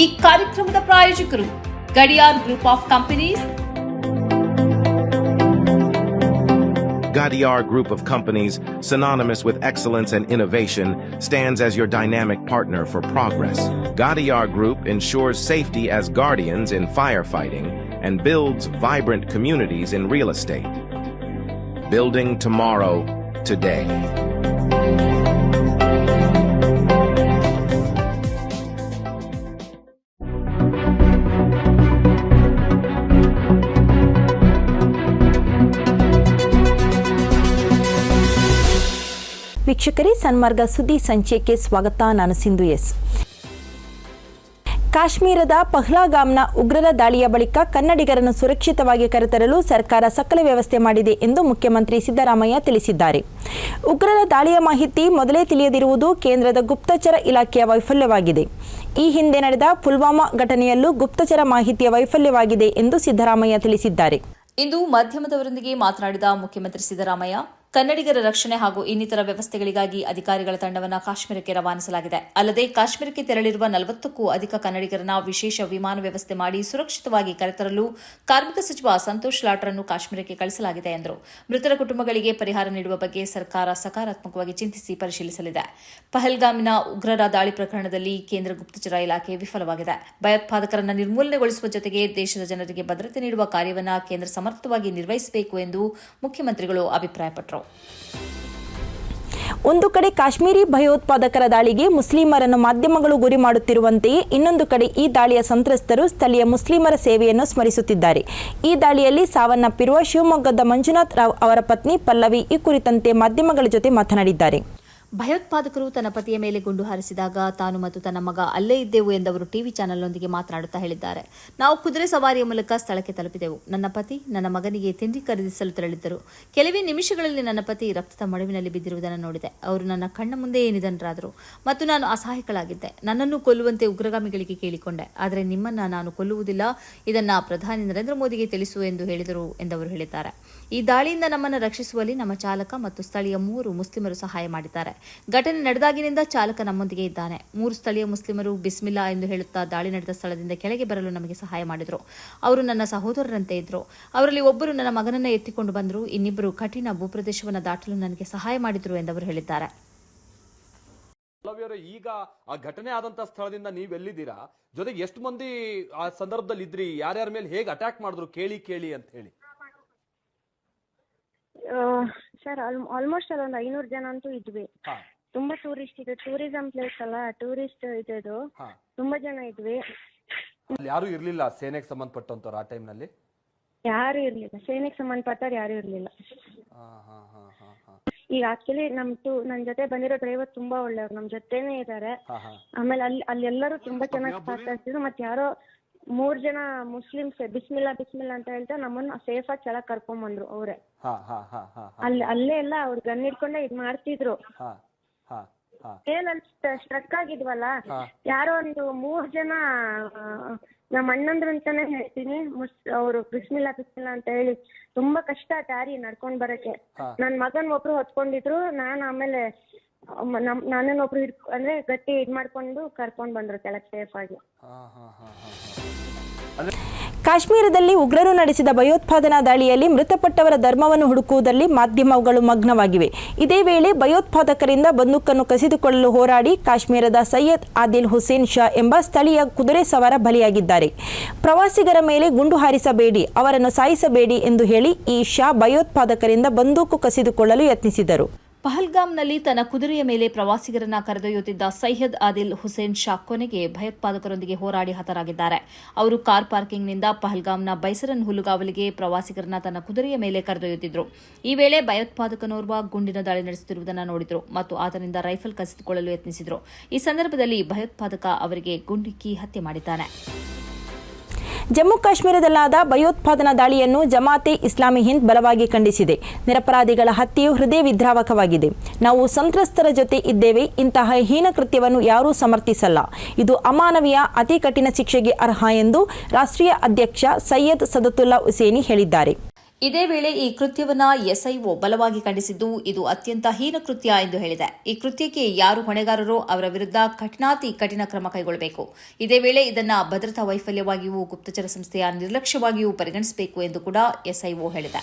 ಈ ಕಾರ್ಯಕ್ರಮದ ಪ್ರಾಯೋಜಕರು Gadiyar group of companies. Gadiar Group of Companies, synonymous with excellence and innovation, stands as your dynamic partner for progress. Gadiar Group ensures safety as guardians in firefighting and builds vibrant communities in real estate. Building tomorrow, today. ವೀಕ್ಷಕರೇ, ಸನ್ಮಾರ್ಗ ಸುದ್ದಿ ಸಂಚಿಕೆಗೆ ಸ್ವಾಗತ. ನಾನು Sindhu S. ಕಾಶ್ಮೀರದ ಪಹಲ್ಗಾಮ್ನ ಉಗ್ರರ ದಾಳಿಯ ಬಳಿಕ ಕನ್ನಡಿಗರನ್ನು ಸುರಕ್ಷಿತವಾಗಿ ಕರೆತರಲು ಸರ್ಕಾರ ಸಕಲ ವ್ಯವಸ್ಥೆ ಮಾಡಿದೆ ಎಂದು ಮುಖ್ಯಮಂತ್ರಿ ಸಿದ್ದರಾಮಯ್ಯ ತಿಳಿಸಿದ್ದಾರೆ. ಉಗ್ರರ ದಾಳಿಯ ಮಾಹಿತಿ ಮೊದಲೇ ತಿಳಿಯದಿರುವುದು ಕೇಂದ್ರದ ಗುಪ್ತಚರ ಇಲಾಖೆಯ ವೈಫಲ್ಯವಾಗಿದೆ. ಈ ಹಿಂದೆ ನಡೆದ ಪುಲ್ವಾಮಾ ಘಟನೆಯಲ್ಲೂ ಗುಪ್ತಚರ ಮಾಹಿತಿಯ ವೈಫಲ್ಯವಾಗಿದೆ ಎಂದು ಸಿದ್ದರಾಮಯ್ಯ ತಿಳಿಸಿದ್ದಾರೆ. ಇಂದು ಮಾಧ್ಯಮದವರೊಂದಿಗೆ ಮಾತನಾಡಿದ ಮುಖ್ಯಮಂತ್ರಿ ಸಿದ್ದರಾಮಯ್ಯ, ಕನ್ನಡಿಗರ ರಕ್ಷಣೆ ಹಾಗೂ ಇನ್ನಿತರ ವ್ಯವಸ್ಥೆಗಳಿಗಾಗಿ ಅಧಿಕಾರಿಗಳ ತಂಡವನ್ನು ಕಾಶ್ಮೀರಕ್ಕೆ ರವಾನಿಸಲಾಗಿದೆ. ಅಲ್ಲದೆ ಕಾಶ್ಮೀರಕ್ಕೆ ತೆರಳಿರುವ 40ಕ್ಕೂ ಅಧಿಕ ಕನ್ನಡಿಗರನ್ನ ವಿಶೇಷ ವಿಮಾನ ವ್ಯವಸ್ಥೆ ಮಾಡಿ ಸುರಕ್ಷಿತವಾಗಿ ಕರೆತರಲು ಕಾರ್ಮಿಕ ಸಚಿವ ಸಂತೋಷ್ ಲಾಟ್ರನ್ನು ಕಾಶ್ಮೀರಕ್ಕೆ ಕಳಿಸಲಾಗಿದೆ ಎಂದರು. ಮೃತರ ಕುಟುಂಬಗಳಿಗೆ ಪರಿಹಾರ ನೀಡುವ ಬಗ್ಗೆ ಸರ್ಕಾರ ಸಕಾರಾತ್ಮಕವಾಗಿ ಚಿಂತಿಸಿ ಪರಿಶೀಲಿಸಲಿದೆ. ಪಹಲ್ಗಾಮಿನ ಉಗ್ರರ ದಾಳಿ ಪ್ರಕರಣದಲ್ಲಿ ಕೇಂದ್ರ ಗುಪ್ತಚರ ಇಲಾಖೆ ವಿಫಲವಾಗಿದೆ. ಭಯೋತ್ಪಾದಕರನ್ನು ನಿರ್ಮೂಲನೆಗೊಳಿಸುವ ಜೊತೆಗೆ ದೇಶದ ಜನರಿಗೆ ಭದ್ರತೆ ನೀಡುವ ಕಾರ್ಯವನ್ನು ಕೇಂದ್ರ ಸಮರ್ಥವಾಗಿ ನಿರ್ವಹಿಸಬೇಕು ಎಂದು ಮುಖ್ಯಮಂತ್ರಿಗಳು ಅಭಿಪ್ರಾಯಪಟ್ಟರು. ಒಂದು ಕಡೆ ಕಾಶ್ಮೀರಿ ಭಯೋತ್ಪಾದಕರ ದಾಳಿಗೆ ಮುಸ್ಲಿಮರನ್ನು ಮಾಧ್ಯಮಗಳು ಗುರಿ ಮಾಡುತ್ತಿರುವಂತೆಯೇ ಇನ್ನೊಂದು ಕಡೆ ಈ ದಾಳಿಯ ಸಂತ್ರಸ್ತರು ಸ್ಥಳೀಯ ಮುಸ್ಲಿಮರ ಸೇವೆಯನ್ನು ಸ್ಮರಿಸುತ್ತಿದ್ದಾರೆ. ಈ ದಾಳಿಯಲ್ಲಿ ಸಾವನ್ನಪ್ಪಿರುವ ಶಿವಮೊಗ್ಗದ ಮಂಜುನಾಥ್ ರಾವ್ ಅವರ ಪತ್ನಿ ಪಲ್ಲವಿ ಈ ಕುರಿತಂತೆ ಮಾಧ್ಯಮಗಳ ಜೊತೆ ಮಾತನಾಡಿದ್ದಾರೆ. ಭಯೋತ್ಪಾದಕರು ತನ್ನ ಪತಿಯ ಮೇಲೆ ಗುಂಡು ಹಾರಿಸಿದಾಗ ತಾನು ಮತ್ತು ತನ್ನ ಮಗ ಅಲ್ಲೇ ಇದ್ದೆವು ಎಂದವರು ಟಿವಿ ಚಾನೆಲ್ನೊಂದಿಗೆ ಮಾತನಾಡುತ್ತಾ ಹೇಳಿದ್ದಾರೆ. ನಾವು ಕುದುರೆ ಸವಾರಿಯ ಮೂಲಕ ಸ್ಥಳಕ್ಕೆ ತಲುಪಿದೆವು. ನನ್ನ ಪತಿ ನನ್ನ ಮಗನಿಗೆ ತಿಂಡಿ ಖರೀದಿಸಲು ತೆರಳಿದ್ದರು. ಕೆಲವೇ ನಿಮಿಷಗಳಲ್ಲಿ ನನ್ನ ಪತಿ ರಕ್ತದ ಮಡುವಿನಲ್ಲಿ ಬಿದ್ದಿರುವುದನ್ನು ನೋಡಿದೆ. ಅವರು ನನ್ನ ಕಣ್ಣ ಮುಂದೆಯೇ ನಿಧನರಾದರು ಮತ್ತು ನಾನು ಅಸಹಾಯಕಳಾಗಿದ್ದೆ. ನನ್ನನ್ನು ಕೊಲ್ಲುವಂತೆ ಉಗ್ರಗಾಮಿಗಳಿಗೆ ಕೇಳಿಕೊಂಡೆ. ಆದರೆ ನಿಮ್ಮನ್ನ ನಾನು ಕೊಲ್ಲುವುದಿಲ್ಲ, ಇದನ್ನ ಪ್ರಧಾನಿ ನರೇಂದ್ರ ಮೋದಿಗೆ ತಿಳಿಸು ಎಂದು ಹೇಳಿದರು ಎಂದವರು ಹೇಳಿದ್ದಾರೆ. ಈ ದಾಳಿಯಿಂದ ನಮ್ಮನ್ನು ರಕ್ಷಿಸುವಲ್ಲಿ ನಮ್ಮ ಚಾಲಕ ಮತ್ತು ಸ್ಥಳೀಯ 3 ಮುಸ್ಲಿಮರು ಸಹಾಯ ಮಾಡಿದ್ದಾರೆ. ಘಟನೆ ನಡೆದಾಗಿನಿಂದ ಚಾಲಕ ನಮ್ಮೊಂದಿಗೆ ಇದ್ದಾನೆ. 3 ಸ್ಥಳೀಯ ಮುಸ್ಲಿಮರು ಬಿಸ್ಮಿಲ್ಲಾ ಎಂದು ಹೇಳುತ್ತಾ ದಾಳಿ ನಡೆದ ಸ್ಥಳದಿಂದ ಕೆಳಗೆ ಬರಲು ನಮಗೆ ಸಹಾಯ ಮಾಡಿದರು. ಅವರು ನನ್ನ ಸಹೋದರರಂತೆ ಇದ್ದರು. ಅವರಲ್ಲಿ ಒಬ್ಬರು ನನ್ನ ಮಗನನ್ನ ಎತ್ತಿಕೊಂಡು ಬಂದರು. ಇನ್ನಿಬ್ಬರು ಕಠಿಣ ಭೂಪ್ರದೇಶವನ್ನು ದಾಟಲು ನನಗೆ ಸಹಾಯ ಮಾಡಿದರು ಎಂದವರು ಹೇಳಿದ್ದಾರೆ. ಈಗ ಆ ಘಟನೆ ಆದಂತ ಸ್ಥಳದಿಂದ ನೀವೆಲ್ಲಿದ್ದೀರಾ, ಜೊತೆಗೆ ಎಷ್ಟು ಮಂದಿ ಆ ಸಂದರ್ಭದಲ್ಲಿ ಇದ್ರಿ, ಯಾರ್ಯಾರ ಮೇಲೆ ಹೇಗೆ ಅಟ್ಯಾಕ್ ಮಾಡಿದ್ರು ಕೇಳಿ ಅಂತ ಹೇಳಿ? ಸರ್ ಆಲ್ಮೋಸ್ಟ್ ಅಲ್ಲೊಂದು 500 ಜನ ಅಂತೂ ಇದ್ವಿ. ತುಂಬಾ ಟೂರಿಸ್ಟ್ ಇದೆ, ಟೂರಿಸಂ ಪ್ಲೇಸ್ ಅಲ್ಲ, ಟೂರಿಸ್ಟ್ ಇದು ತುಂಬಾ ಜನ ಇದ್ವಿ. ಯಾರು ಇರ್ಲಿಲ್ಲ ಸೇನೆಗೆ ಸಂಬಂಧಪಟ್ಟಂತವ್ರು ಆ ಟೈಮ್ ನಲ್ಲಿ? ಯಾರು ಇರ್ಲಿಲ್ಲ, ಸೇನೆಗೆ ಸಂಬಂಧಪಟ್ಟವ್ರು ಯಾರು ಇರ್ಲಿಲ್ಲ. ಈಗ ಆಕ್ಚುಲಿ ನನ್ ಜೊತೆ ಬಂದಿರೋ ಡ್ರೈವರ್ ತುಂಬಾ ಒಳ್ಳೆಯವ್ರು, ನಮ್ ಜೊತೆನೆ ಇದಾರೆ. ಆಮೇಲೆ ಅಲ್ಲಿ ಎಲ್ಲರೂ ತುಂಬಾ ಚೆನ್ನಾಗಿ ಮಾತಾಡ್ತಿದ್ರು. ಮತ್ತೆ ಯಾರೋ 3 ಜನ ಮುಸ್ಲಿಮ್ಸ್ ಬಿಸ್ಮಿಲ್ಲಾ ಅಂತ ಹೇಳ್ತಾ ನಮ್ಮನ್ನ ಸೇಫ್ ಆಗಿ ಕೆಳಗ್ ಕರ್ಕೊಂಡ್ ಬಂದ್ರು ಅವ್ರೆ. ಅಲ್ಲೇ ಎಲ್ಲ ಅವ್ರು ಗನ್ ಹಿಡ್ಕೊಂಡೆ ಇದ್ ಮಾಡ್ತಿದ್ರು. ಸ್ಟ್ರಕ್ ಆಗಿದ್ವಲ್ಲ, ಯಾರೋ ಒಂದು 3 ಜನ ನಮ್ಮ ಅಣ್ಣಂದ್ರು ಅಂತಾನೆ ಹೇಳ್ತೀನಿ, ಅವ್ರು ಬಿಸ್ಮಿಲ್ಲಾ ಅಂತ ಹೇಳಿ ತುಂಬಾ ಕಷ್ಟ ದಾರಿ ನಡ್ಕೊಂಡ್ ಬರಕ್ಕೆ. ನನ್ ಮಗನ್ ಒಬ್ರು ಹೊತ್ಕೊಂಡಿದ್ರು, ನಾನು ಆಮೇಲೆ ನಾನೊಬ್ರು ಅಂದ್ರೆ ಗಟ್ಟಿ ಇದ್ ಮಾಡ್ಕೊಂಡು ಕರ್ಕೊಂಡ್ ಬಂದ್ರು ಕೆಳಗ್ ಸೇಫ್ ಆಗಿ. ಕಾಶ್ಮೀರದಲ್ಲಿ ಉಗ್ರರು ನಡೆಸಿದ ಭಯೋತ್ಪಾದನಾ ದಾಳಿಯಲ್ಲಿ ಮೃತಪಟ್ಟವರ ಧರ್ಮವನ್ನು ಹುಡುಕುವುದರಲ್ಲಿ ಮಾಧ್ಯಮಗಳು ಮಗ್ನವಾಗಿವೆ. ಇದೇ ವೇಳೆ ಭಯೋತ್ಪಾದಕರಿಂದ ಬಂದೂಕನ್ನು ಕಸಿದುಕೊಳ್ಳಲು ಹೋರಾಡಿ ಕಾಶ್ಮೀರದ ಸೈಯದ್ ಆದಿಲ್ ಹುಸೇನ್ ಶಾ ಎಂಬ ಸ್ಥಳೀಯ ಕುದುರೆ ಸವಾರ ಬಲಿಯಾಗಿದ್ದಾರೆ. ಪ್ರವಾಸಿಗರ ಮೇಲೆ ಗುಂಡು ಹಾರಿಸಬೇಡಿ, ಅವರನ್ನು ಸಾಯಿಸಬೇಡಿ ಎಂದು ಹೇಳಿ ಈ ಶಾ ಭಯೋತ್ಪಾದಕರಿಂದ ಬಂದೂಕು ಕಸಿದುಕೊಳ್ಳಲು ಯತ್ನಿಸಿದರು. ಪಹಲ್ಗಾಮ್ನಲ್ಲಿ ತನ್ನ ಕುದುರೆಯ ಮೇಲೆ ಪ್ರವಾಸಿಗರನ್ನ ಕರೆದೊಯ್ಯುತ್ತಿದ್ದ ಸೈಯದ್ ಆದಿಲ್ ಹುಸೇನ್ ಶಾ ಕೊನೆಗೆ ಭಯೋತ್ಪಾದಕರೊಂದಿಗೆ ಹೋರಾಡಿ ಹತರಾಗಿದ್ದಾರೆ. ಅವರು ಕಾರ್ ಪಾರ್ಕಿಂಗ್ನಿಂದ ಪಹಲ್ಗಾಮ್ನ ಬೈಸರನ್ ಹುಲ್ಲುಗಾವಲಿಗೆ ಪ್ರವಾಸಿಗರನ್ನ ತನ್ನ ಕುದುರೆಯ ಮೇಲೆ ಕರೆದೊಯ್ಯುತ್ತಿದ್ದರು. ಈ ವೇಳೆ ಭಯೋತ್ಪಾದಕನೋರ್ವ ಗುಂಡಿನ ದಾಳಿ ನಡೆಸುತ್ತಿರುವುದನ್ನು ನೋಡಿದರು ಮತ್ತು ಆತನಿಂದ ರೈಫಲ್ ಕಸಿದುಕೊಳ್ಳಲು ಯತ್ನಿಸಿದರು. ಈ ಸಂದರ್ಭದಲ್ಲಿ ಭಯೋತ್ಪಾದಕ ಅವರಿಗೆ ಗುಂಡಿಕ್ಕಿ ಹತ್ಯೆ ಮಾಡಿದ್ದಾನೆ. ಜಮ್ಮು ಕಾಶ್ಮೀರದಲ್ಲಾದ ಭಯೋತ್ಪಾದನಾ ದಾಳಿಯನ್ನು ಜಮಾತೆ ಇಸ್ಲಾಮಿ ಹಿಂದ್ ಬಲವಾಗಿ ಖಂಡಿಸಿದೆ. ನಿರಪರಾಧಿಗಳ ಹತ್ಯೆಯು ಹೃದಯ ವಿದ್ರಾವಕವಾಗಿದೆ. ನಾವು ಸಂತ್ರಸ್ತರ ಜೊತೆ ಇದ್ದೇವೆ. ಇಂತಹ ಹೀನ ಕೃತ್ಯವನ್ನು ಯಾರೂ ಸಮರ್ಥಿಸಲ್ಲ. ಇದು ಅಮಾನವೀಯ, ಅತಿ ಕಠಿಣ ಶಿಕ್ಷೆಗೆ ಅರ್ಹ ಎಂದು ರಾಷ್ಟ್ರೀಯ ಅಧ್ಯಕ್ಷ ಸೈಯದ್ ಸದತುಲ್ಲಾ ಹುಸೇನಿ ಹೇಳಿದ್ದಾರೆ. ಇದೇ ವೇಳೆ ಈ ಕೃತ್ಯವನ್ನ ಎಸ್ಐಒ ಬಲವಾಗಿ ಖಂಡಿಸಿದ್ದು ಇದು ಅತ್ಯಂತ ಹೀನ ಕೃತ್ಯ ಎಂದು ಹೇಳಿದೆ. ಈ ಕೃತ್ಯಕ್ಕೆ ಯಾರು ಹೊಣೆಗಾರರೋ ಅವರ ವಿರುದ್ಧ ಕಠಿಣಾತಿ ಕಠಿಣ ಕ್ರಮ ಕೈಗೊಳ್ಳಬೇಕು. ಇದೇ ವೇಳೆ ಇದನ್ನು ಭದ್ರತಾ ವೈಫಲ್ಯವಾಗಿಯೂ ಗುಪ್ತಚರ ಸಂಸ್ಥೆಯ ನಿರ್ಲಕ್ಷ್ಯವಾಗಿಯೂ ಪರಿಗಣಿಸಬೇಕು ಎಂದು ಕೂಡ ಎಸ್ಐಒ ಹೇಳಿದೆ.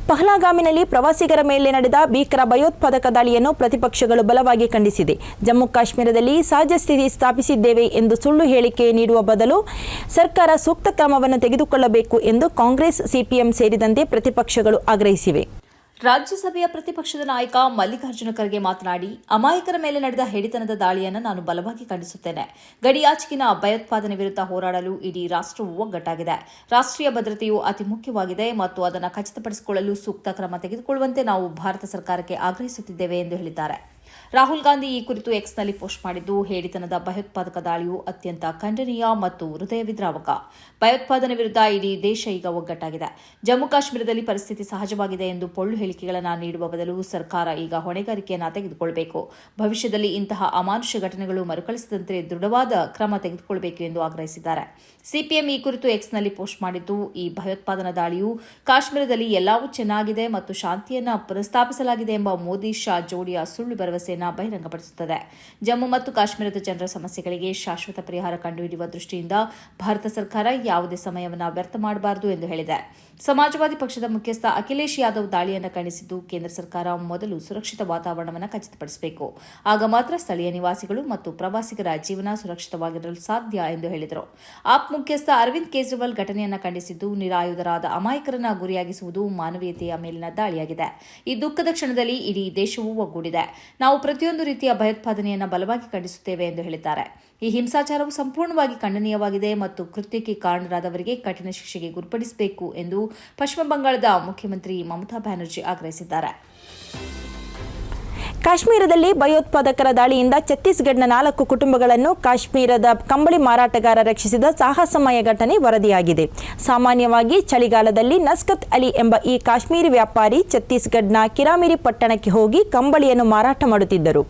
ಪಹಲ್ಗಾಮಿನಲ್ಲಿ ಪ್ರವಾಸಿಗರ ಮೇಲೆ ನಡೆದ ಭೀಕರ ಭಯೋತ್ಪಾದಕ ದಾಳಿಯನ್ನು ಪ್ರತಿಪಕ್ಷಗಳು ಬಲವಾಗಿ ಖಂಡಿಸಿದೆ. ಜಮ್ಮು ಕಾಶ್ಮೀರದಲ್ಲಿ ಸಹಜ ಸ್ಥಿತಿ ಸ್ಥಾಪಿಸಿದ್ದೇವೆ ಎಂದು ಸುಳ್ಳು ಹೇಳಿಕೆ ನೀಡುವ ಬದಲು ಸರ್ಕಾರ ಸೂಕ್ತ ಕ್ರಮವನ್ನು ತೆಗೆದುಕೊಳ್ಳಬೇಕು ಎಂದು ಕಾಂಗ್ರೆಸ್, ಸಿಪಿಎಂ ಸೇರಿದಂತೆ ಪ್ರತಿಪಕ್ಷಗಳು ಆಗ್ರಹಿಸಿವೆ. ರಾಜ್ಯಸಭೆಯ ಪ್ರತಿಪಕ್ಷದ ನಾಯಕ ಮಲ್ಲಿಕಾರ್ಜುನ ಖರ್ಗೆ ಮಾತನಾಡಿ, ಅಮಾಯಕರ ಮೇಲೆ ನಡೆದ ಹೇಡಿತನದ ದಾಳಿಯನ್ನು ನಾನು ಬಲವಾಗಿ ಖಂಡಿಸುತ್ತೇನೆ. ಗಡಿಯಾಚೆಗಿನ ಭಯೋತ್ಪಾದನೆ ವಿರುದ್ಧ ಹೋರಾಡಲು ಇಡೀ ರಾಷ್ಟ್ರವು ಒಗ್ಗಟ್ಟಾಗಿದೆ. ರಾಷ್ಟ್ರೀಯ ಭದ್ರತೆಯು ಅತಿ ಮುಖ್ಯವಾಗಿದೆ ಮತ್ತು ಅದನ್ನು ಖಚಿತಪಡಿಸಿಕೊಳ್ಳಲು ಸೂಕ್ತ ಕ್ರಮ ತೆಗೆದುಕೊಳ್ಳುವಂತೆ ನಾವು ಭಾರತ ಸರ್ಕಾರಕ್ಕೆ ಆಗ್ರಹಿಸುತ್ತಿದ್ದೇವೆ ಎಂದು ಹೇಳಿದ್ದಾರೆ. ರಾಹುಲ್ ಗಾಂಧಿ ಈ ಕುರಿತು ಎಕ್ಸ್ನಲ್ಲಿ ಪೋಸ್ಟ್ ಮಾಡಿದ್ದು, ಹೇಡಿತನದ ಭಯೋತ್ಪಾದಕ ದಾಳಿಯು ಅತ್ಯಂತ ಖಂಡನೀಯ ಮತ್ತು ಹೃದಯ ವಿದ್ರಾವಕ. ಭಯೋತ್ಪಾದನೆ ವಿರುದ್ಧ ಇಡೀ ದೇಶ ಈಗ ಒಗ್ಗಟ್ಟಾಗಿದೆ. ಜಮ್ಮು ಕಾಶ್ಮೀರದಲ್ಲಿ ಪರಿಸ್ಥಿತಿ ಸಹಜವಾಗಿದೆ ಎಂದು ಪೊಳ್ಳು ಹೇಳಿಕೆಗಳನ್ನು ನೀಡುವ ಬದಲು ಸರ್ಕಾರ ಈಗ ಹೊಣೆಗಾರಿಕೆಯನ್ನು ತೆಗೆದುಕೊಳ್ಳಬೇಕು. ಭವಿಷ್ಯದಲ್ಲಿ ಇಂತಹ ಅಮಾನುಷ ಘಟನೆಗಳು ಮರುಕಳಿಸದಂತೆ ದೃಢವಾದ ಕ್ರಮ ತೆಗೆದುಕೊಳ್ಳಬೇಕು ಎಂದು ಆಗ್ರಹಿಸಿದ್ದಾರೆ. ಸಿಪಿಎಂ ಈ ಕುರಿತು ಎಕ್ಸ್ನಲ್ಲಿ ಪೋಸ್ಟ್ ಮಾಡಿದ್ದು, ಈ ಭಯೋತ್ಪಾದನಾ ದಾಳಿಯು ಕಾಶ್ಮೀರದಲ್ಲಿ ಎಲ್ಲವೂ ಚೆನ್ನಾಗಿದೆ ಮತ್ತು ಶಾಂತಿಯನ್ನು ಪುನಃಸ್ಥಾಪಿಸಲಾಗಿದೆ ಎಂಬ ಮೋದಿ ಶಾ ಜೋಡಿಯ ಸುಳ್ಳು ಭರವಸೆಯನ್ನು ಬಹಿರಂಗಪಡಿಸುತ್ತದೆ. ಜಮ್ಮು ಮತ್ತು ಕಾಶ್ಮೀರದ ಜನರ ಸಮಸ್ಯೆಗಳಿಗೆ ಶಾಶ್ವತ ಪರಿಹಾರ ಕಂಡುಹಿಡಿಯುವ ದೃಷ್ಟಿಯಿಂದ ಭಾರತ ಸರ್ಕಾರ ಯಾವುದೇ ಸಮಯವನ್ನು ವ್ಯರ್ಥ ಮಾಡಬಾರದು ಎಂದು ಹೇಳಿದೆ. ಸಮಾಜವಾದಿ ಪಕ್ಷದ ಮುಖ್ಯಸ್ಥ ಅಖಿಲೇಶ್ ಯಾದವ್ ದಾಳಿಯನ್ನು ಖಂಡಿಸಿದ್ದು, ಕೇಂದ್ರ ಸರ್ಕಾರ ಮೊದಲು ಸುರಕ್ಷಿತ ವಾತಾವರಣವನ್ನು ಖಚಿತಪಡಿಸಬೇಕು. ಆಗ ಮಾತ್ರ ಸ್ಥಳೀಯ ನಿವಾಸಿಗಳು ಮತ್ತು ಪ್ರವಾಸಿಗರ ಜೀವನ ಸುರಕ್ಷಿತವಾಗಿರಲು ಸಾಧ್ಯ ಎಂದು ಹೇಳಿದರು. ಆಪ್ ಮುಖ್ಯಸ್ಥ ಅರವಿಂದ್ ಕೇಜ್ರಿವಾಲ್ ಘಟನೆಯನ್ನು ಖಂಡಿಸಿದ್ದು, ನಿರಾಯುಧರಾದ ಅಮಾಯಕರನ್ನ ಗುರಿಯಾಗಿಸುವುದು ಮಾನವೀಯತೆಯ ಮೇಲಿನ ದಾಳಿಯಾಗಿದೆ. ಈ ದುಃಖದ ಕ್ಷಣದಲ್ಲಿ ಇಡೀ ದೇಶವು ಒಗ್ಗೂಡಿದೆ. ನಾವು ಪ್ರತಿಯೊಂದು ರೀತಿಯ ಭಯೋತ್ಪಾದನೆಯನ್ನು ಬಲವಾಗಿ ಖಂಡಿಸುತ್ತೇವೆ ಎಂದು ಹೇಳಿದ್ದಾರೆ. ಈ ಹಿಂಸಾಚಾರವು ಸಂಪೂರ್ಣವಾಗಿ ಖಂಡನೀಯವಾಗಿದೆ ಮತ್ತು ಕೃತ್ಯಕ್ಕೆ ಕಾರಣರಾದವರಿಗೆ ಕಠಿಣ ಶಿಕ್ಷೆಗೆ ಗುರಿಪಡಿಸಬೇಕು ಎಂದು ಪಶ್ಚಿಮ ಬಂಗಾಳದ ಮುಖ್ಯಮಂತ್ರಿ ಮಮತಾ ಬ್ಯಾನರ್ಜಿ ಆಗ್ರಹಿಸಿದ್ದಾರೆ. ಕಾಶ್ಮೀರದಲ್ಲಿ ಭಯೋತ್ಪಾದಕರ ದಾಳಿಯಿಂದ ಛತ್ತೀಸ್ಗಢನ 4 ಕುಟುಂಬಗಳನ್ನು ಕಾಶ್ಮೀರದ ಕಂಬಳಿ ಮಾರಾಟಗಾರ ರಕ್ಷಿಸಿದ ಸಾಹಸಮಯ ಘಟನೆ ವರದಿಯಾಗಿದೆ. ಸಾಮಾನ್ಯವಾಗಿ ಚಳಿಗಾಲದಲ್ಲಿ ನಸ್ಕತ್ ಅಲಿ ಎಂಬ ಈ ಕಾಶ್ಮೀರಿ ವ್ಯಾಪಾರಿ ಛತ್ತೀಸ್ಗಢನ ಕಿರಾಮಿರಿ ಪಟ್ಟಣಕ್ಕೆ ಹೋಗಿ ಕಂಬಳಿಯನ್ನು ಮಾರಾಟ ಮಾಡುತ್ತಿದ್ದರು.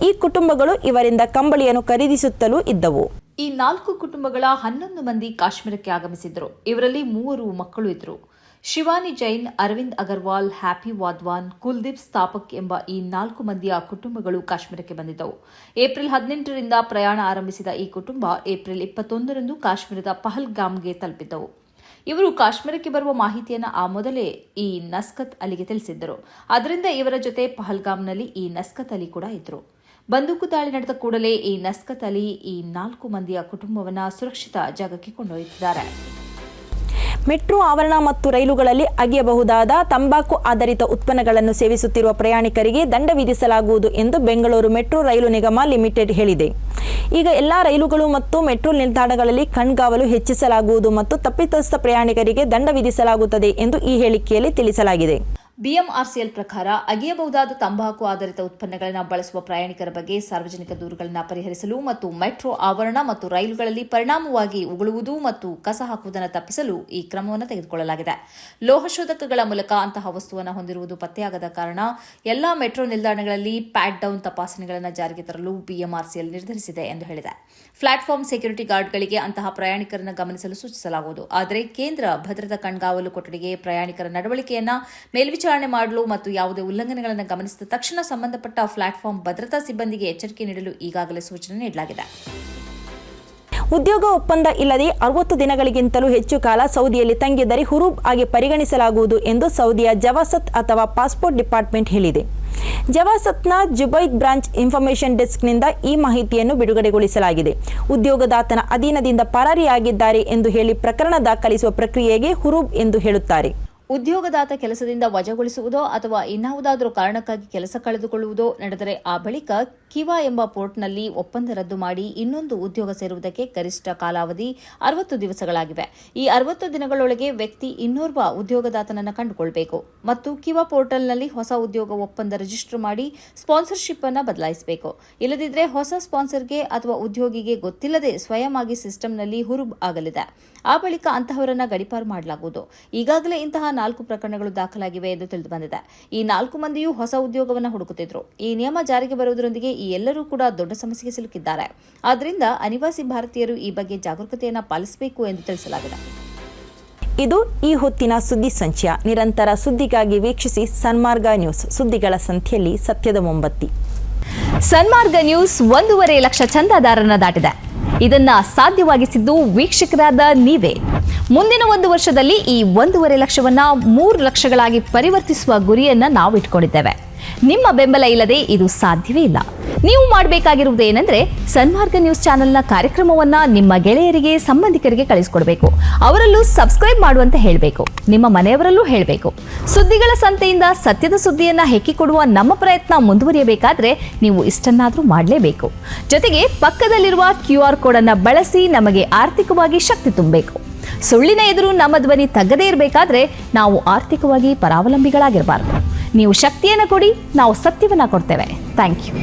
ಈ ಕುಟುಂಬಗಳು ಇವರಿಂದ ಕಂಬಳಿಯನ್ನು ಖರೀದಿಸುತ್ತಲೂ ಇದ್ದವು. ಈ 4 ಕುಟುಂಬಗಳ 11 ಮಂದಿ ಕಾಶ್ಮೀರಕ್ಕೆ ಆಗಮಿಸಿದ್ದರು. ಇವರಲ್ಲಿ 3 ಮಕ್ಕಳು ಇದ್ದರು. ಶಿವಾನಿ ಜೈನ್, ಅರವಿಂದ್ ಅಗರ್ವಾಲ್, ಹ್ಯಾಪಿ ವಾಧ್ವಾನ್, ಕುಲ್ದೀಪ್ ಸ್ಥಾಪಕ್ ಎಂಬ ಈ 4 ಮಂದಿಯ ಕುಟುಂಬಗಳು ಕಾಶ್ಮೀರಕ್ಕೆ ಬಂದಿದ್ದವು. ಏಪ್ರಿಲ್ 18ರಿಂದ ಪ್ರಯಾಣ ಆರಂಭಿಸಿದ ಈ ಕುಟುಂಬ ಏಪ್ರಿಲ್ 21ರಂದು ಕಾಶ್ಮೀರದ ಪಹಲ್ಗಾಮ್ಗೆ ತಲುಪಿದ್ದವು. ಇವರು ಕಾಶ್ಮೀರಕ್ಕೆ ಬರುವ ಮಾಹಿತಿಯನ್ನು ಆ ಮೊದಲೇ ಈ ನಸ್ಕತ್ ಅಲಿಗೆ ತಿಳಿಸಿದ್ದರು. ಅದರಿಂದ ಇವರ ಜೊತೆ ಪಹಲ್ಗಾಮ್ನಲ್ಲಿ ಈ ನಸ್ಕತ್ ಅಲಿ ಕೂಡ ಇದ್ದರು. ಬಂದೂಕು ದಾಳಿ ನಡೆದ ಕೂಡಲೇ ಈ ನಸ್ಕತ್ ಅಲಿ ಈ 4 ಮಂದಿಯ ಕುಟುಂಬವನ್ನು ಸುರಕ್ಷಿತ ಜಾಗಕ್ಕೆ ಕೊಂಡೊಯ್ದಿದ್ದಾರೆ. ಮೆಟ್ರೋ ಆವರಣ ಮತ್ತು ರೈಲುಗಳಲ್ಲಿ ಅಗೆಯಬಹುದಾದ ತಂಬಾಕು ಆಧಾರಿತ ಉತ್ಪನ್ನಗಳನ್ನು ಸೇವಿಸುತ್ತಿರುವ ಪ್ರಯಾಣಿಕರಿಗೆ ದಂಡ ವಿಧಿಸಲಾಗುವುದು ಎಂದು ಬೆಂಗಳೂರು ಮೆಟ್ರೋ ರೈಲು ನಿಗಮ ಲಿಮಿಟೆಡ್ ಹೇಳಿದೆ. ಈಗ ಎಲ್ಲಾ ರೈಲುಗಳು ಮತ್ತು ಮೆಟ್ರೋ ನಿಲ್ದಾಣಗಳಲ್ಲಿ ಕಣ್ಗಾವಲು ಹೆಚ್ಚಿಸಲಾಗುವುದು ಮತ್ತು ತಪ್ಪಿತಸ್ಥ ಪ್ರಯಾಣಿಕರಿಗೆ ದಂಡ ವಿಧಿಸಲಾಗುತ್ತದೆ ಎಂದು ಈ ಹೇಳಿಕೆಯಲ್ಲಿ ತಿಳಿಸಲಾಗಿದೆ. ಬಿಎಂಆರ್ಸಿಎಲ್ ಪ್ರಕಾರ ಅಗೆಯಬಹುದಾದ ತಂಬಾಕು ಆಧಾರಿತ ಉತ್ಪನ್ನಗಳನ್ನು ಬಳಸುವ ಪ್ರಯಾಣಿಕರ ಬಗ್ಗೆ ಸಾರ್ವಜನಿಕ ದೂರುಗಳನ್ನು ಪರಿಹರಿಸಲು ಮತ್ತು ಮೆಟ್ರೋ ಆವರಣ ಮತ್ತು ರೈಲುಗಳಲ್ಲಿ ಪರಿಣಾಮವಾಗಿ ಉಗುಳುವುದು ಮತ್ತು ಕಸ ಹಾಕುವುದನ್ನು ತಪ್ಪಿಸಲು ಈ ಕ್ರಮವನ್ನು ತೆಗೆದುಕೊಳ್ಳಲಾಗಿದೆ. ಲೋಹಶೋಧಕಗಳ ಮೂಲಕ ಅಂತಹ ವಸ್ತುವನ್ನು ಹೊಂದಿರುವುದು ಪತ್ತೆಯಾಗದ ಕಾರಣ ಎಲ್ಲಾ ಮೆಟ್ರೋ ನಿಲ್ದಾಣಗಳಲ್ಲಿ ಪ್ಯಾಟ್ ಡೌನ್ ತಪಾಸಣೆಗಳನ್ನು ಜಾರಿಗೆ ತರಲು ಬಿಎಂಆರ್ಸಿಎಲ್ ನಿರ್ಧರಿಸಿದೆ ಎಂದು ಹೇಳಿದೆ. ಪ್ಲಾಟ್ಫಾರ್ಮ್ ಸೆಕ್ಯೂರಿಟಿ ಗಾರ್ಡ್ಗಳಿಗೆ ಅಂತಹ ಪ್ರಯಾಣಿಕರನ್ನು ಗಮನಿಸಲು ಸೂಚಿಸಲಾಗುವುದು. ಆದರೆ ಕೇಂದ್ರ ಭದ್ರತಾ ಕಣ್ಗಾವಲು ಕೊಠಡಿಗೆ ಪ್ರಯಾಣಿಕರ ನಡವಳಿಕೆಯನ್ನು ಮೇಲ್ವಿಚಾರಣೆ ಮಾಡಲು ಮತ್ತು ಯಾವುದೇ ಉಲ್ಲಂಘನೆಗಳನ್ನು ಗಮನಿಸಿದ ತಕ್ಷಣ ಸಂಬಂಧಪಟ್ಟ ಪ್ಲಾಟ್ಫಾರ್ಮ್ ಭದ್ರತಾ ಸಿಬ್ಬಂದಿಗೆ ಎಚ್ಚರಿಕೆ ನೀಡಲು ಈಗಾಗಲೇ ಸೂಚನೆ ನೀಡಲಾಗಿದೆ. ಉದ್ಯೋಗ ಒಪ್ಪಂದ ಇಲ್ಲದೆ 60 ದಿನಗಳಿಗಿಂತಲೂ ಹೆಚ್ಚು ಕಾಲ ಸೌದಿಯಲ್ಲಿ ತಂಗಿದ್ದರೆ ಹುರೂಬ್ ಆಗಿ ಪರಿಗಣಿಸಲಾಗುವುದು ಎಂದು ಸೌದಿಯ ಜವಾಸತ್ ಅಥವಾ ಪಾಸ್ಪೋರ್ಟ್ ಡಿಪಾರ್ಟ್ಮೆಂಟ್ ಹೇಳಿದೆ. ಜವಾಸತ್ನ ಜುಬೈದ್ ಬ್ರಾಂಚ್ ಇನ್ಫಾರ್ಮೇಷನ್ ಡೆಸ್ಕ್ನಿಂದ ಈ ಮಾಹಿತಿಯನ್ನು ಬಿಡುಗಡೆಗೊಳಿಸಲಾಗಿದೆ. ಉದ್ಯೋಗದಾತನ ಅಧೀನದಿಂದ ಪರಾರಿಯಾಗಿದ್ದಾರೆ ಎಂದು ಹೇಳಿ ಪ್ರಕರಣ ದಾಖಲಿಸುವ ಪ್ರಕ್ರಿಯೆಗೆ ಹುರೂಬ್ ಎಂದು ಹೇಳುತ್ತಾರೆ. ಉದ್ಯೋಗದಾತ ಕೆಲಸದಿಂದ ವಜಾಗೊಳಿಸುವುದೋ ಅಥವಾ ಇನ್ನಾವುದಾದರೂ ಕಾರಣಕ್ಕಾಗಿ ಕೆಲಸ ಕಳೆದುಕೊಳ್ಳುವುದೋ ನಡೆದರೆ ಆ ಬಳಿಕ ಕಿವಾ ಎಂಬ ಪೋರ್ಟ್ನಲ್ಲಿ ಒಪ್ಪಂದ ರದ್ದು ಮಾಡಿ ಇನ್ನೊಂದು ಉದ್ಯೋಗ ಸೇರುವುದಕ್ಕೆ ಗರಿಷ್ಠ ಕಾಲಾವಧಿ 60 ದಿವಸಗಳಾಗಿವೆ. ಈ 60 ದಿನಗಳೊಳಗೆ ವ್ಯಕ್ತಿ ಇನ್ನೋರ್ವ ಉದ್ಯೋಗದಾತನನ್ನು ಕಂಡುಕೊಳ್ಳಬೇಕು ಮತ್ತು ಕಿವಾ ಪೋರ್ಟಲ್ನಲ್ಲಿ ಹೊಸ ಉದ್ಯೋಗ ಒಪ್ಪಂದ ರಿಜಿಸ್ಟರ್ ಮಾಡಿ ಸ್ಪಾನ್ಸರ್ಶಿಪ್ ಅನ್ನು ಬದಲಾಯಿಸಬೇಕು. ಇಲ್ಲದಿದ್ದರೆ ಹೊಸ ಸ್ಪಾನ್ಸರ್ಗೆ ಅಥವಾ ಉದ್ಯೋಗಿಗೆ ಗೊತ್ತಿಲ್ಲದೆ ಸ್ವಯಂ ಆಗಿ ಸಿಸ್ಟಂನಲ್ಲಿ ಹುರುಬ್ ಆಗಲಿದೆ. ಆ ಬಳಿಕ ಅಂತಹವರನ್ನ ಗಡಿಪಾರು ಮಾಡಲಾಗುವುದು. ಈಗಾಗಲೇ ಇಂತಹ 4 ಪ್ರಕರಣಗಳು ದಾಖಲಾಗಿವೆ ಎಂದು ತಿಳಿದುಬಂದಿದೆ. ಈ 4 ಮಂದಿಯೂ ಹೊಸ ಉದ್ಯೋಗವನ್ನು ಹುಡುಕುತ್ತಿದ್ದರು. ಈ ನಿಯಮ ಜಾರಿಗೆ ಬರುವುದರೊಂದಿಗೆ ಈ ಎಲ್ಲರೂ ಕೂಡ ದೊಡ್ಡ ಸಮಸ್ಯೆಗೆ ಸಿಲುಕಿದ್ದಾರೆ. ಆದ್ದರಿಂದ ಅನಿವಾಸಿ ಭಾರತೀಯರು ಈ ಬಗ್ಗೆ ಜಾಗರೂಕತೆಯನ್ನು ಪಾಲಿಸಬೇಕು ಎಂದು ತಿಳಿಸಲಾಗಿದೆ. ಇದು ಈ ಹೊತ್ತಿನ ಸುದ್ದಿ ಸಂಚಯ. ನಿರಂತರ ಸುದ್ದಿಗಾಗಿ ವೀಕ್ಷಿಸಿ ಸನ್ಮಾರ್ಗ ನ್ಯೂಸ್, ಸುದ್ದಿಗಳ ಸಂಖ್ಯೆಯಲ್ಲಿ ಸತ್ಯದ ಮೊಂಬತ್ತಿ. ಸನ್ಮಾರ್ಗ ನ್ಯೂಸ್ 1.5 ಲಕ್ಷ ಚಂದಾದಾರರನ್ನ ದಾಟಿದೆ. ಇದನ್ನ ಸಾಧ್ಯವಾಗಿಸಿದ್ದು ವೀಕ್ಷಕರಾದ ನೀವೇ. ಮುಂದಿನ 1 ವರ್ಷದಲ್ಲಿ ಈ 1.5 ಲಕ್ಷವನ್ನ 3 ಲಕ್ಷಗಳಾಗಿ ಪರಿವರ್ತಿಸುವ ಗುರಿಯನ್ನ ನಾವು ಇಟ್ಕೊಂಡಿದ್ದೇವೆ. ನಿಮ್ಮ ಬೆಂಬಲ ಇಲ್ಲದೆ ಇದು ಸಾಧ್ಯವೇ ಇಲ್ಲ. ನೀವು ಮಾಡಬೇಕಾಗಿರುವುದು ಏನಂದ್ರೆ ಸನ್ಮಾರ್ಗ ನ್ಯೂಸ್ ಚಾನೆಲ್ನ ಕಾರ್ಯಕ್ರಮವನ್ನ ನಿಮ್ಮ ಗೆಳೆಯರಿಗೆ, ಸಂಬಂಧಿಕರಿಗೆ ಕಳಿಸ್ಕೊಡ್ಬೇಕು. ಅವರಲ್ಲೂ ಸಬ್ಸ್ಕ್ರೈಬ್ ಮಾಡುವಂತೆ ಹೇಳಬೇಕು. ನಿಮ್ಮ ಮನೆಯವರಲ್ಲೂ ಹೇಳಬೇಕು. ಸುದ್ದಿಗಳ ಸಂತೆಯಿಂದ ಸತ್ಯದ ಸುದ್ದಿಯನ್ನ ಹೆಕ್ಕಿಕೊಡುವ ನಮ್ಮ ಪ್ರಯತ್ನ ಮುಂದುವರಿಯಬೇಕಾದ್ರೆ ನೀವು ಇಷ್ಟನ್ನಾದ್ರೂ ಮಾಡಲೇಬೇಕು. ಜೊತೆಗೆ ಪಕ್ಕದಲ್ಲಿರುವ QR ಕೋಡ್ ಅನ್ನ ಬಳಸಿ ನಮಗೆ ಆರ್ಥಿಕವಾಗಿ ಶಕ್ತಿ ತುಂಬಬೇಕು. ಸುಳ್ಳಿನ ಎದುರು ನಮ್ಮ ಧ್ವನಿ ತಗ್ಗದೇ ಇರಬೇಕಾದ್ರೆ ನಾವು ಆರ್ಥಿಕವಾಗಿ ಪರಾವಲಂಬಿಗಳಾಗಿರಬಾರದು. ನೀವು ಶಕ್ತಿಯನ್ನು ಕೊಡಿ, ನಾವು ಸತ್ಯವನ್ನ ಕೊಡ್ತೇವೆ. Thank you.